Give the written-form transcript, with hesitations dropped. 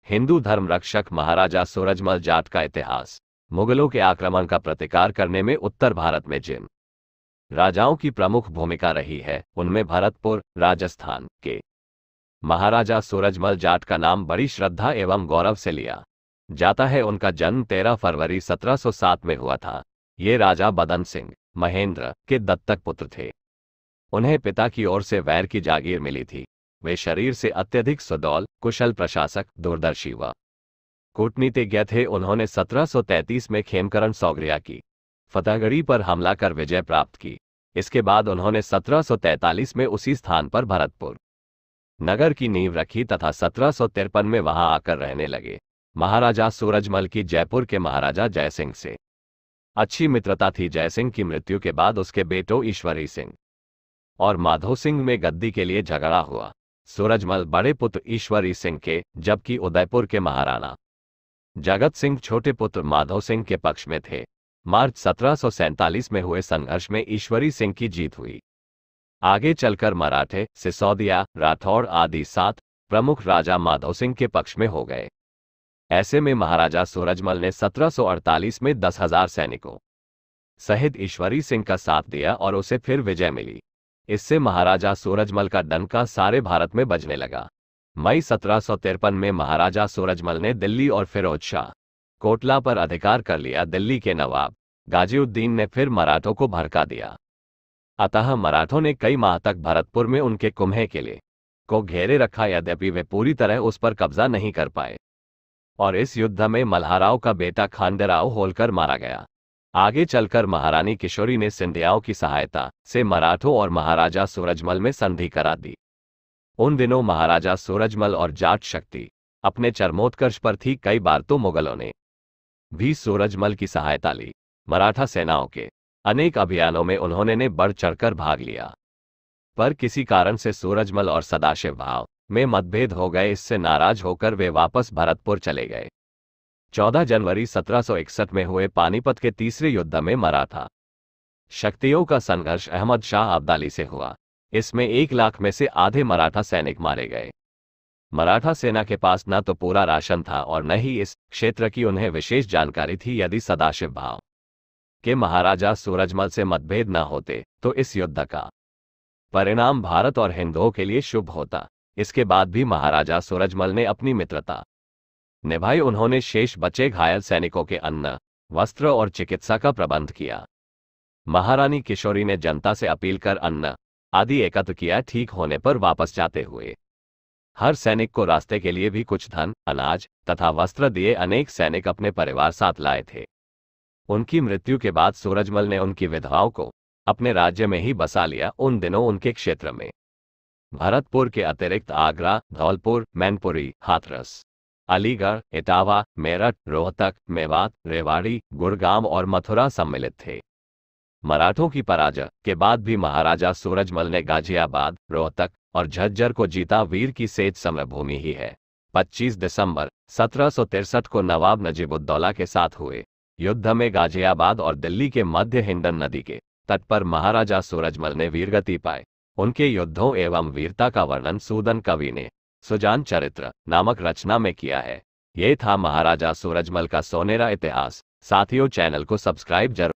हिंदू धर्म रक्षक महाराजा सूरजमल जाट का इतिहास। मुगलों के आक्रमण का प्रतिकार करने में उत्तर भारत में जिन राजाओं की प्रमुख भूमिका रही है उनमें भरतपुर राजस्थान के महाराजा सूरजमल जाट का नाम बड़ी श्रद्धा एवं गौरव से लिया जाता है। उनका जन्म 13 फरवरी 1707 में हुआ था। ये राजा बदन सिंह महेंद्र के दत्तक पुत्र थे। उन्हें पिता की ओर से वैर की जागीर मिली थी। वे शरीर से अत्यधिक सुडौल, कुशल प्रशासक, दूरदर्शी व कूटनीतिज्ञ थे। उन्होंने 1733 में खेमकरण सौगरिया की फतेहगढ़ी पर हमला कर विजय प्राप्त की। इसके बाद उन्होंने 1743 में उसी स्थान पर भरतपुर नगर की नींव रखी तथा 1753 में वहां आकर रहने लगे। महाराजा सूरजमल की जयपुर के महाराजा जयसिंह से अच्छी मित्रता थी। जयसिंह की मृत्यु के बाद उसके बेटों ईश्वरी सिंह और माधो सिंह में गद्दी के लिए झगड़ा हुआ। सूरजमल बड़े पुत्र ईश्वरी सिंह के, जबकि उदयपुर के महाराणा जगत सिंह छोटे पुत्र माधो सिंह के पक्ष में थे। मार्च 1747 में हुए संघर्ष में ईश्वरी सिंह की जीत हुई। आगे चलकर मराठे, सिसोदिया, राठौड़ आदि 7 प्रमुख राजा माधो सिंह के पक्ष में हो गए। ऐसे में महाराजा सूरजमल ने 1748 में 10,000 सैनिकों सहित ईश्वरी सिंह का साथ दिया और उसे फिर विजय मिली। इससे महाराजा सूरजमल का डंका सारे भारत में बजने लगा। मई 1753 में महाराजा सूरजमल ने दिल्ली और फिरोज शाह कोटला पर अधिकार कर लिया। दिल्ली के नवाब गाजीउद्दीन ने फिर मराठों को भड़का दिया। अतः मराठों ने कई माह तक भरतपुर में उनके कुम्हे किले को घेरे रखा। यद्यपि वे पूरी तरह उस पर कब्जा नहीं कर पाए और इस युद्ध में मल्हाराव का बेटा खांडेराव होलकर मारा गया। आगे चलकर महारानी किशोरी ने सिंधियाओं की सहायता से मराठों और महाराजा सूरजमल में संधि करा दी। उन दिनों महाराजा सूरजमल और जाट शक्ति अपने चरमोत्कर्ष पर थी। कई बार तो मुगलों ने भी सूरजमल की सहायता ली। मराठा सेनाओं के अनेक अभियानों में उन्होंने बढ़ चढ़कर भाग लिया, पर किसी कारण से सूरजमल और सदाशिव भाव में मतभेद हो गए। इससे नाराज होकर वे वापस भरतपुर चले गए। 14 जनवरी 1761 में हुए पानीपत के तीसरे युद्ध में मराठा शक्तियों का संघर्ष अहमद शाह अब्दाली से हुआ। इसमें 1 लाख में से आधे मराठा सैनिक मारे गए। मराठा सेना के पास न तो पूरा राशन था और न ही इस क्षेत्र की उन्हें विशेष जानकारी थी। यदि सदाशिव भाव के महाराजा सूरजमल से मतभेद न होते तो इस युद्ध का परिणाम भारत और हिंदुओं के लिए शुभ होता। इसके बाद भी महाराजा सूरजमल ने अपनी मित्रता निभाई। उन्होंने शेष बचे घायल सैनिकों के अन्न, वस्त्र और चिकित्सा का प्रबंध किया। महारानी किशोरी ने जनता से अपील कर अन्न आदि एकत्र किया। ठीक होने पर वापस जाते हुए हर सैनिक को रास्ते के लिए भी कुछ धन, अनाज तथा वस्त्र दिए। अनेक सैनिक अपने परिवार साथ लाए थे। उनकी मृत्यु के बाद सूरजमल ने उनकी विधवाओं को अपने राज्य में ही बसा लिया। उन दिनों उनके क्षेत्र में भरतपुर के अतिरिक्त आगरा, धौलपुर, मैनपुरी, हाथरस, अलीगढ़, इटावा, मेरठ, रोहतक, मेवात, रेवाड़ी, गुड़गांव और मथुरा सम्मिलित थे। मराठों की पराजय के बाद भी महाराजा सूरजमल ने गाजियाबाद, रोहतक और झज्जर को जीता। वीर की सेज समरभूमि ही है। 25 दिसंबर 1763 को नवाब नजीबुद्दौला के साथ हुए युद्ध में गाजियाबाद और दिल्ली के मध्य हिंडन नदी के तट पर महाराजा सूरजमल ने वीरगति पाई। उनके युद्धों एवं वीरता का वर्णन सूदन कवि ने सुजान चरित्र नामक रचना में किया है। यह था महाराजा सूरजमल का सोनेरा इतिहास। साथियों, चैनल को सब्सक्राइब जरूर